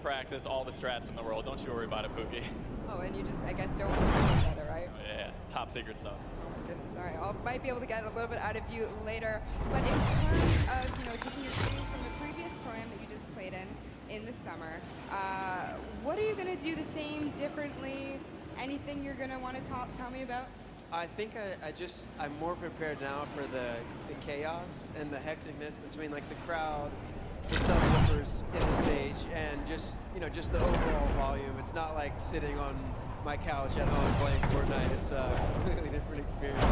practice all the strats in the world. Don't you worry about it, Pookie. Oh, and you just, I guess, don't want to talk about it, right? Oh, yeah, top secret stuff. Goodness, all right. I might be able to get a little bit out of you later. But in terms of, taking your cues from the previous program that you just played in the summer, what are you going to do the same, differently? Anything you're going to want to tell me about? I think I'm more prepared now for the chaos and the hecticness between like the crowd, the subwoofers in the stage, and just the overall volume. It's not like sitting on my couch at home playing Fortnite. It's a completely different experience.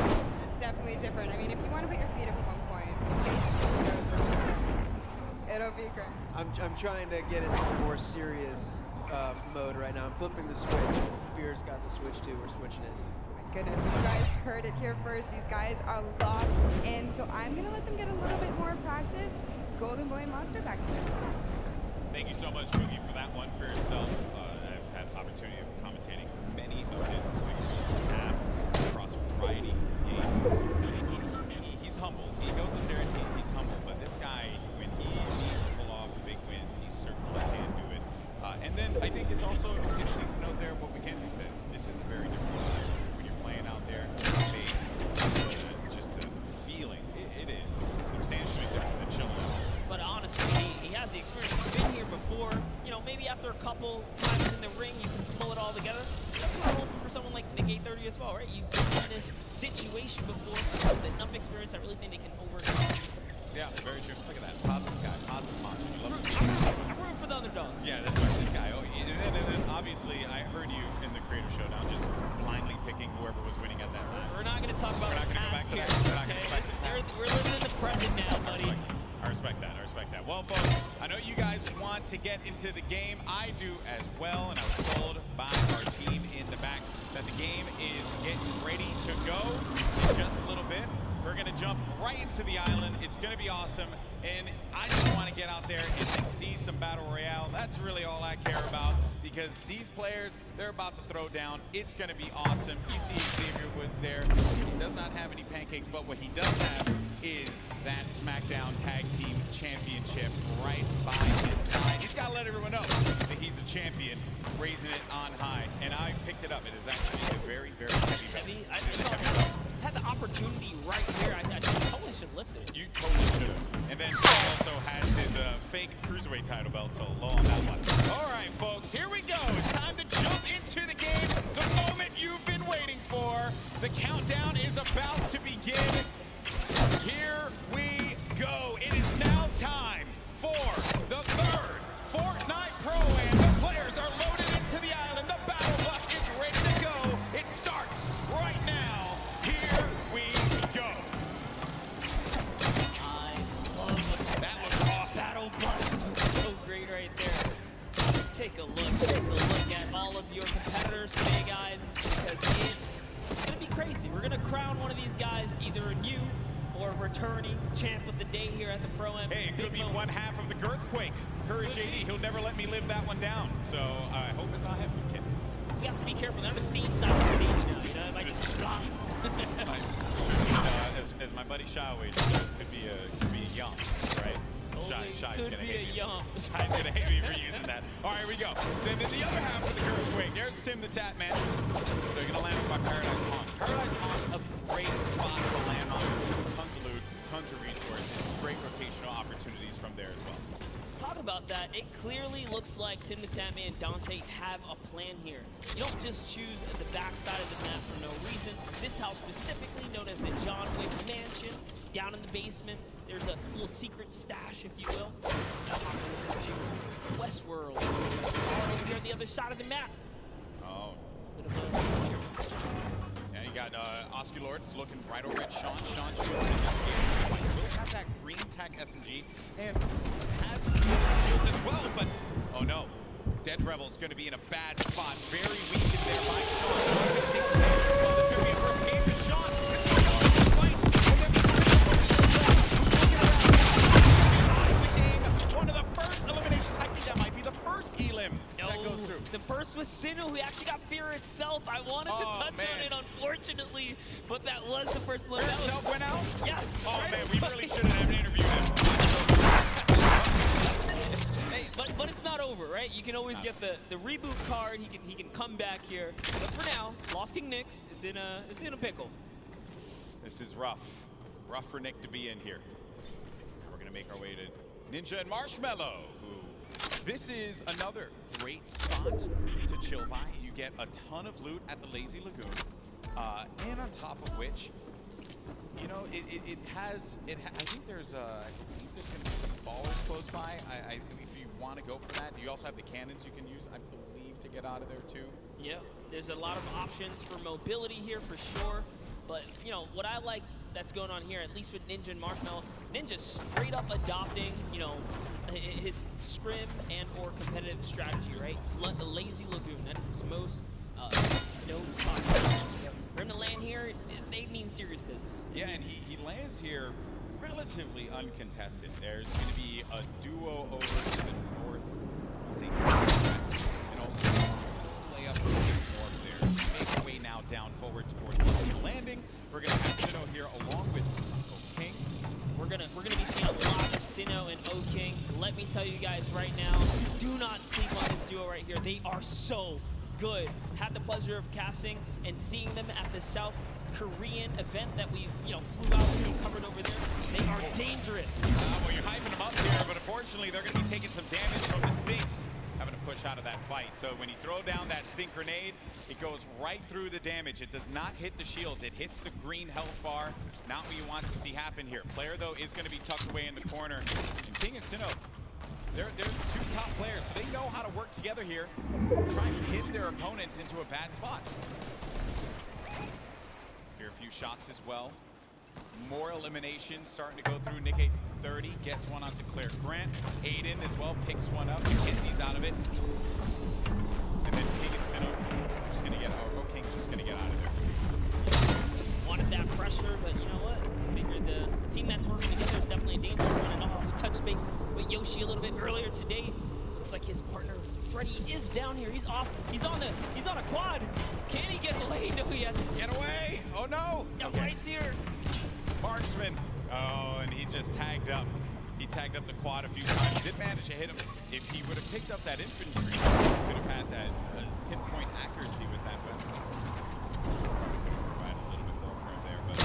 It's definitely different. I mean, if you want to put your feet up at one point, get some videos or something, it'll be great. I'm trying to get into a more serious mode right now. I'm flipping the switch. Fear's got the switch too. We're switching it. Goodness, you guys heard it here first. These guys are locked in, so I'm gonna let them get a little bit more practice. Golden Boy and Monster, back to you. Thank you so much, Boogie, for that one for yourself. I've had the opportunity of commentating many of his past across a variety of games. He's humble. He goes up there and he's humble, but this guy, when he needs to pull off big wins, he certainly can do it. And then I think it's also interesting to note there what Mackenzie said. This is a very different life. Playing out there, just the feeling, it is substantially different than chilling. But honestly, he has the experience. He's been here before. Maybe after a couple times in the ring, you can pull it all together. That's normal for someone like Nick 830 as well, right? You've been in this situation before with enough experience. I really think they can overcome. Yeah, very true. Look at that positive guy, positive monster. You love I'm rooting for the underdogs. Yeah, that's right. This guy. Oh, and then obviously, I heard you in the Creator Showdown just blindly picking whoever was winning at that time. We're not going to talk about the past here. We're living in the present now, buddy. I respect that. I respect that. Well, folks, I know you guys want to get into the game. I do as well, and I was told by our team in the back that the game is getting ready to go in just a little bit. We're going to jump right into the island. It's going to be awesome, and I just want to get out there and see some Battle Royale. That's really all I care about, because these players, they're about to throw down. It's going to be awesome. You see Xavier Woods there. He does not have any pancakes, but what he does have is that SmackDown Tag Team Championship right by his side. He's got to let everyone know that he's a champion, raising it on high, and I picked it up. It is actually a very, very heavy belt. Had the opportunity right here. I totally should have lifted it. You totally should have. And then he also has his fake cruiserweight title belt, so low on that one. All right, folks, here we go. It's time to jump into the game. The moment you've been waiting for. The countdown is about to begin. Here we go. It is now time for the third Fortnite Pro-Am. The players are loaded into the island. The battle bus is ready to go. It starts right now. Here we go. I love that. Looks awesome. Battle bus. So great right there. Just take a look at all of your competitors today, guys, because it's gonna be crazy. We're gonna crown one of these guys, either a new or returning champ of the day here at the Pro-Am. Hey, it could be one half of the Girthquake. Courage JD, he'll never let me live that one down. So I hope it's not him, kid. We have to be careful. They're on the same side of the stage now, It might just fly. As my buddy Shy always says, could be a yum, right? Shy's gonna hate me. Shy's gonna hate me for using that. All right, here we go. Then the other half of the Girthquake. There's Tim the Tap Man. They're gonna land by Paradise Pond. Paradise Pond's a great spot to land on. Tons of loot, tons of resources, great rotational opportunities from there as well. Talk about that. It clearly looks like Tim the Tap Man and Dante have a plan here. You don't just choose the backside of the map for no reason. This house specifically known as the John Wick Mansion. Down in the basement, there's a little secret stash, if you will. Westworld. Over here on the other side of the map. Oh. Yeah, you got Oscar Lords looking right over at Sean. Sean will have that green tech SMG and has shields as well, but oh no. Dead Rebel's going to be in a bad spot. Very weak in there by Sean. There's going to be a first game for Sean. One of the first eliminations. I think that might be the first elim that goes through. The first was Sinu, who actually got Fear itself. I wanted to touch on it, unfortunately, but that was the first Fear itself went out? Yes. Oh man, we really should have interviewed him. Hey, but But it's not over, right? You can always get the reboot card. He can come back here. But for now, Lost King Nyx is in a pickle. This is rough. Rough for Nick to be in here. We're gonna make our way to Ninja and Marshmallow, who this is another great spot to chill by. You get a ton of loot at the Lazy Lagoon, and on top of which, you know, I think there's gonna be some ballers close by. If you want to go for that, you also have the cannons you can use, I believe, to get out of there too. Yeah, there's a lot of options for mobility here for sure. But, you know, what I like that's going on here, at least with Ninja and Marshmallow, Ninja straight up adopting, you know, his scrim and or competitive strategy, right? The Lazy Lagoon, that is his most known spot. For him to land here, they mean serious business. Yeah, and he lands here relatively uncontested. There's going to be a duo over to the north, let's say northwest, and also play up a little bit north there. Make our way now down forward towards the landing. We're going to have Sino here along with King. We're gonna be seeing a lot of Sino and O-King. Let me tell you guys right now, do not sleep on this duo right here. They are so good. Had the pleasure of casting and seeing them at the South Korean event that we, you know, flew out to and covered over there. They are dangerous. Well, you're hyping them up here, but unfortunately, they're going to be taking some damage from the Stinks, having to push out of that fight. So when you throw down that Stink grenade, it goes right through the damage. It does not hit the shields. It hits the green health bar. Not what you want to see happen here. Player, though, is going to be tucked away in the corner. And King and Sino, they're two top players, so they know how to work together here, try and hit their opponents into a bad spot. Here, a few shots as well. More eliminations starting to go through. Nick 830 gets one onto Claire Grant. Aiden as well picks one up. He's out of it. And then King and Sino just gonna get, or King's just gonna get out of there. Wanted that pressure, but you know what? Figured the team that's working together is definitely a dangerous one. And we touched base with Yoshi a little bit earlier today. Looks like his partner Freddy is down here. He's off. He's on a quad. Can he get away? No, he hasn't. Get away! Oh no! Yeah, White's here. Marksman. Oh, and he just tagged up. He tagged up the quad a few times. Did manage to hit him. If he would have picked up that infantry, he could have had that pinpoint accuracy with that weapon. Provide a little bit more for him there, but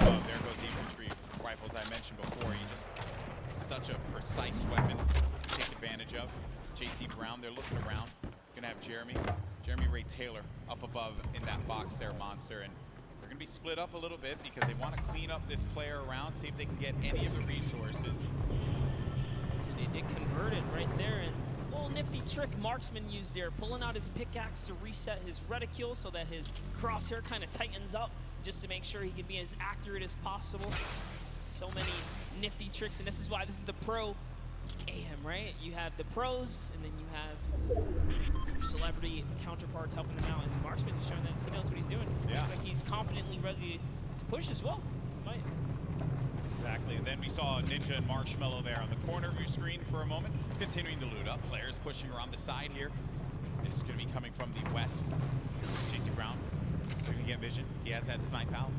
oh, there goes the infantry rifles I mentioned before. He just such a precise weapon to take advantage of. JT Brown, they're looking around. Gonna have Jeremy Ray Taylor up above in that box there, Monster, and they're gonna be split up a little bit because they want to clean up this player around, see if they can get any of the resources. And they did convert it right there, and a little nifty trick Marksman used there, pulling out his pickaxe to reset his reticule so that his crosshair kind of tightens up just to make sure he can be as accurate as possible. So many nifty tricks, and this is why this is the pro AM, right? You have the pros, and then you have your celebrity counterparts helping him out, and Marksman is showing that he knows what he's doing. Yeah. Looks like he's confidently ready to push as well. Might. Exactly, and then we saw Ninja and Marshmallow there on the corner of your screen for a moment, continuing to loot up. Players pushing around the side here. This is going to be coming from the west. JT Brown, looking to get vision. He has that snipe out.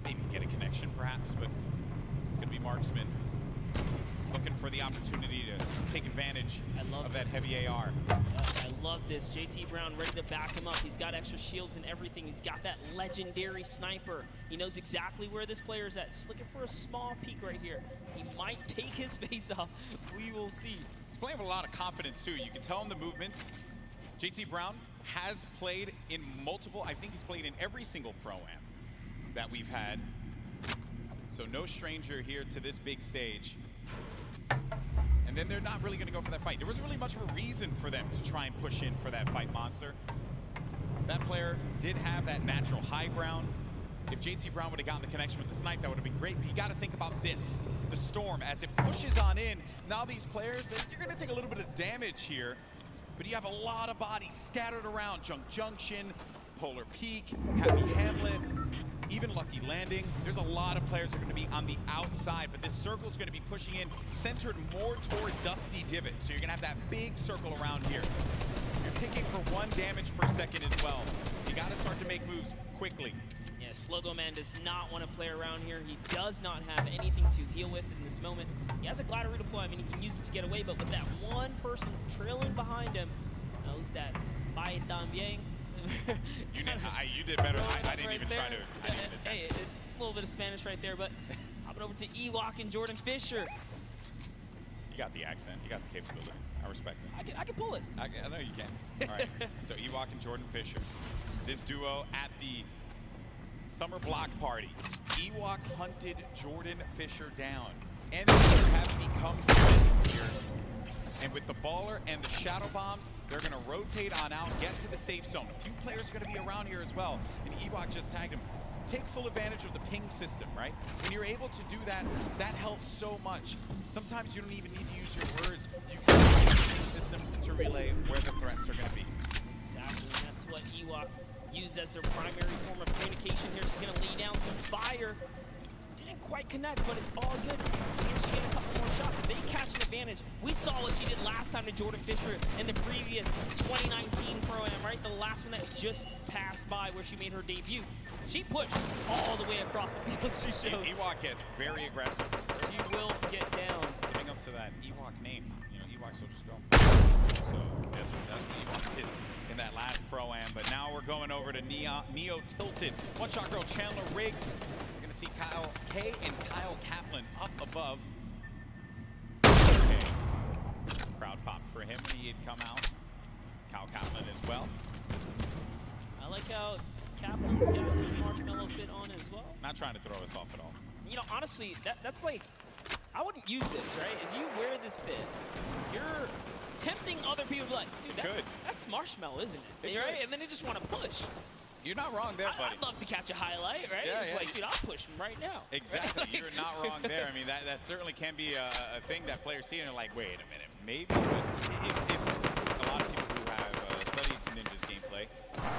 Maybe get a connection perhaps, but it's going to be Marksman looking for the opportunity to take advantage of that heavy AR. I love this. JT Brown ready to back him up. He's got extra shields and everything. He's got that legendary sniper. He knows exactly where this player is at. Just looking for a small peek right here. He might take his face off. We will see. He's playing with a lot of confidence too. You can tell in the movements. JT Brown has played in multiple, I think he's played in every single Pro-Am that we've had. So no stranger here to this big stage. And then they're not really going to go for that fight. There wasn't really much of a reason for them to try and push in for that fight, Monster. That player did have that natural high ground. If JT Brown would have gotten the connection with the snipe, that would have been great. But you got to think about this, the storm, as it pushes on in. Now these players, you're going to take a little bit of damage here, but you have a lot of bodies scattered around. Junk Junction, Polar Peak, Happy Hamlet, even Lucky Landing. There's a lot of players that are going to be on the outside, but this circle is going to be pushing in, centered more toward Dusty Divot. So you're going to have that big circle around here. You're ticking for 1 damage per second as well. You got to start to make moves quickly. Yeah, Yeah, Slogo Man does not want to play around here. He does not have anything to heal with in this moment. He has a glider redeploy. I mean, he can use it to get away, but with that one person trailing behind him, knows that Bye también. You did better. I didn't even try to. Hey, it's a little bit of Spanish right there, but hopping over to Ewok and Jordan Fisher. You got the accent. You got the capability. I respect it. I can pull it. I know you can. All right. So Ewok and Jordan Fisher. This duo at the summer block party. Ewok hunted Jordan Fisher down. Enemies have become friends here. And with the baller and the shadow bombs, they're going to rotate on out, get to the safe zone. A few players are going to be around here as well. And Ewok just tagged him. Take full advantage of the ping system, right? When you're able to do that, that helps so much. Sometimes you don't even need to use your words. You can use the ping system to relay where the threats are going to be. Exactly, and that's what Ewok used as their primary form of communication here. She's going to lay down some fire. Didn't quite connect, but it's all good. Can she get a couple more shots? If they catch an advantage, we saw what she did last time to Jordan Fisher in the previous 2019 Pro-Am, right? The last one that just passed by where she made her debut. She pushed all the way across the field. She showed. Ewok gets very aggressive. She will get down. Living up to that Ewok name. You know, Ewok, so just go. So that's what Ewok did in that last Pro-Am. But now we're going over to Neo Tilted. One shot girl Chandler Riggs. We're going to see Kyle K and Kyle Kaplan up above. Okay. Crowd pop for him when he had come out. Kyle Kaplan as well. I like how Kaplan's got his marshmallow fit on as well. Not trying to throw us off at all. You know, honestly, that's like, I wouldn't use this, right? If you wear this fit, you're tempting other people to be like, dude, that's marshmallow, isn't it? Right? And then they just want to push. You're not wrong there, buddy. I'd love to catch a highlight, right? Yeah, it's like, dude, I'll push him right now. Exactly. Right? You're not wrong there. I mean, that certainly can be a thing that players see and they're like, wait a minute, maybe. But if a lot of people who have studied Ninja's gameplay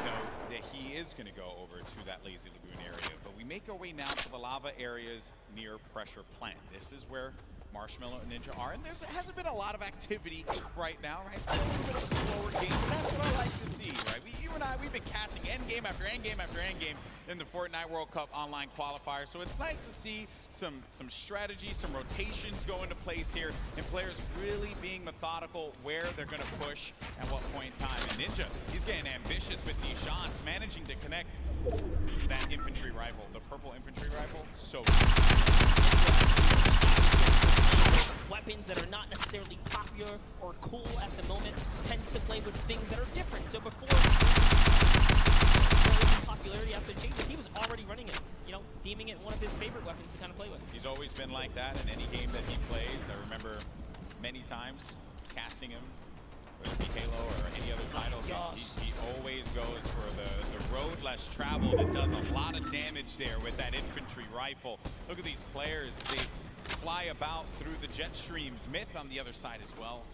know that he is going to go over to that Lazy Lagoon area. But we make our way now to the lava areas near Pressure Plant. This is where Marshmallow and Ninja are, and there hasn't been a lot of activity right now, right? A little bit of a slower game, but that's what I like to see, right? You and I, we've been casting endgame after endgame after endgame in the Fortnite World Cup online qualifier, so it's nice to see some strategy, some rotations go into place here, and players really being methodical where they're going to push at what point in time. And Ninja, he's getting ambitious with these shots, managing to connect that infantry rifle, the purple infantry rifle, so weapons that are not necessarily popular or cool at the moment, tends to play with things that are different. So before popularity after changes, he was already running it, you know, deeming it one of his favorite weapons to kind of play with. He's always been like that in any game that he plays. I remember many times casting him, whether it be Halo or any other title. He always goes for the road less traveled. It does a lot of damage there with that infantry rifle. Look at these players. They fly about through the jet streams. Myth on the other side as well.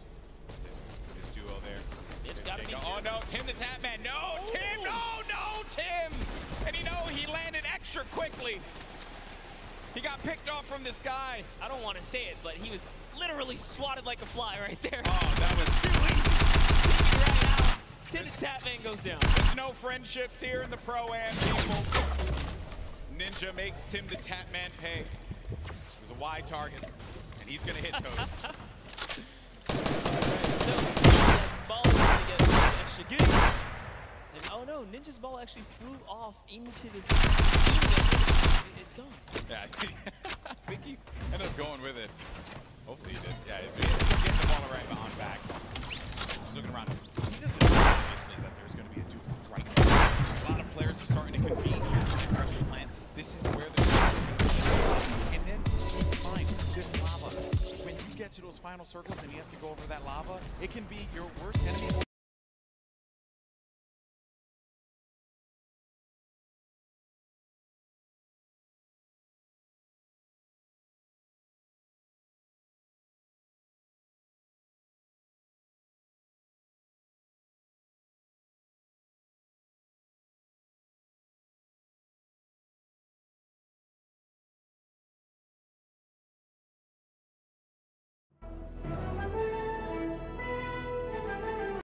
This duo there. It's got to be. Oh no, Tim the Tapman. No, Tim, no, Tim. And you know, he landed extra quickly. He got picked off from the sky. I don't want to say it, but he was literally swatted like a fly right there. Oh, that was too easy. Taking right out. Tim the Tapman goes down. There's no friendships here in the Pro-Am, people. Ninja makes Tim the Tapman pay. It was a wide target, and he's going to hit Code. Ball is going to get extra good. And oh no, Ninja's ball actually flew off into the steam. It's gone. Yeah, I think he ended up going with it. Hopefully he did. Yeah, he's getting the ball right behind back. He's looking around. He doesn't know, obviously, that there's going to be a duel right now. A lot of players are starting to convene here in the Pressure Plant. This is where they're and then fine, this lava. When you get to those final circles and you have to go over that lava, it can be your worst enemy.